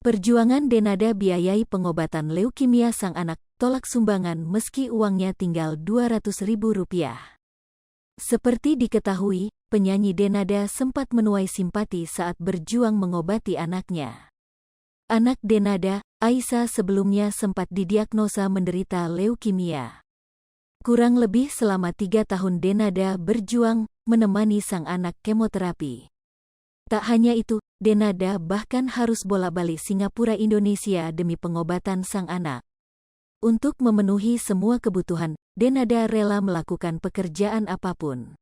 Perjuangan Denada biayai pengobatan leukemia sang anak, tolak sumbangan meski uangnya tinggal Rp200.000. Seperti diketahui, penyanyi Denada sempat menuai simpati saat berjuang mengobati anaknya. Anak Denada, Aisyah, sebelumnya sempat didiagnosa menderita leukemia. Kurang lebih selama 3 tahun Denada berjuang menemani sang anak kemoterapi. Tak hanya itu, Denada bahkan harus bolak-balik Singapura Indonesia demi pengobatan sang anak. Untuk memenuhi semua kebutuhan, Denada rela melakukan pekerjaan apapun.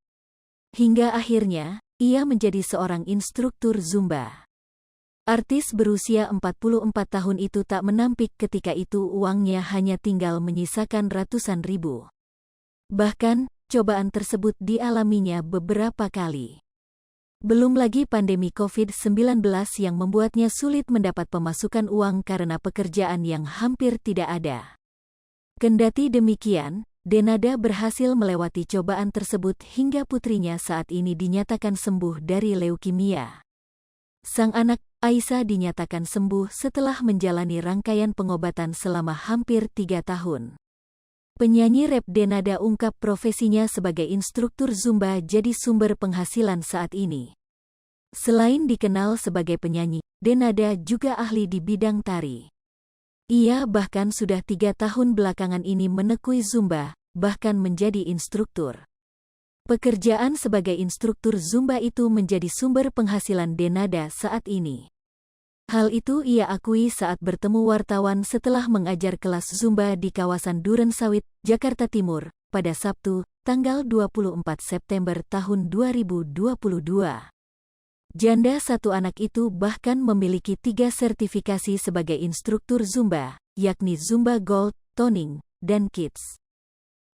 Hingga akhirnya, ia menjadi seorang instruktur Zumba. Artis berusia 44 tahun itu tak menampik ketika itu uangnya hanya tinggal menyisakan ratusan ribu. Bahkan, cobaan tersebut dialaminya beberapa kali. Belum lagi pandemi COVID-19 yang membuatnya sulit mendapat pemasukan uang karena pekerjaan yang hampir tidak ada. Kendati demikian, Denada berhasil melewati cobaan tersebut hingga putrinya saat ini dinyatakan sembuh dari leukemia. Sang anak, Aisyah, dinyatakan sembuh setelah menjalani rangkaian pengobatan selama hampir 3 tahun. Penyanyi rap Denada ungkap profesinya sebagai instruktur Zumba jadi sumber penghasilan saat ini. Selain dikenal sebagai penyanyi, Denada juga ahli di bidang tari. Ia bahkan sudah 3 tahun belakangan ini menekuni Zumba, bahkan menjadi instruktur. Pekerjaan sebagai instruktur Zumba itu menjadi sumber penghasilan Denada saat ini. Hal itu ia akui saat bertemu wartawan setelah mengajar kelas Zumba di kawasan Durensawit, Jakarta Timur, pada Sabtu, tanggal 24 September tahun 2022. Janda satu anak itu bahkan memiliki 3 sertifikasi sebagai instruktur Zumba, yakni Zumba Gold, Toning, dan Kids.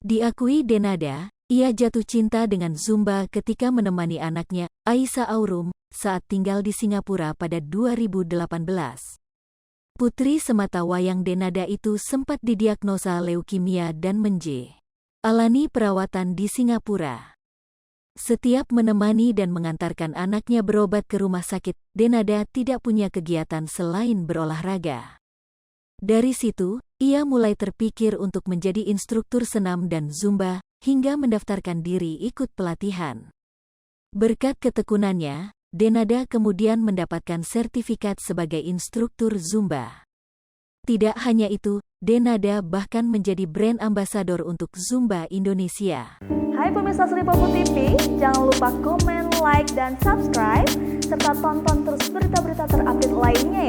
Diakui Denada, ia jatuh cinta dengan Zumba ketika menemani anaknya, Aisyah Aurum, saat tinggal di Singapura pada 2018. Putri semata wayang Denada itu sempat didiagnosa leukemia dan menjalani perawatan di Singapura. Setiap menemani dan mengantarkan anaknya berobat ke rumah sakit, Denada tidak punya kegiatan selain berolahraga. Dari situ, ia mulai terpikir untuk menjadi instruktur senam dan Zumba, hingga mendaftarkan diri ikut pelatihan. Berkat ketekunannya, Denada kemudian mendapatkan sertifikat sebagai instruktur Zumba. Tidak hanya itu, Denada bahkan menjadi brand ambassador untuk Zumba Indonesia. Hai pemirsa Sri Popo TV, jangan lupa komen, like, dan subscribe, serta tonton terus berita-berita terupdate lainnya ya.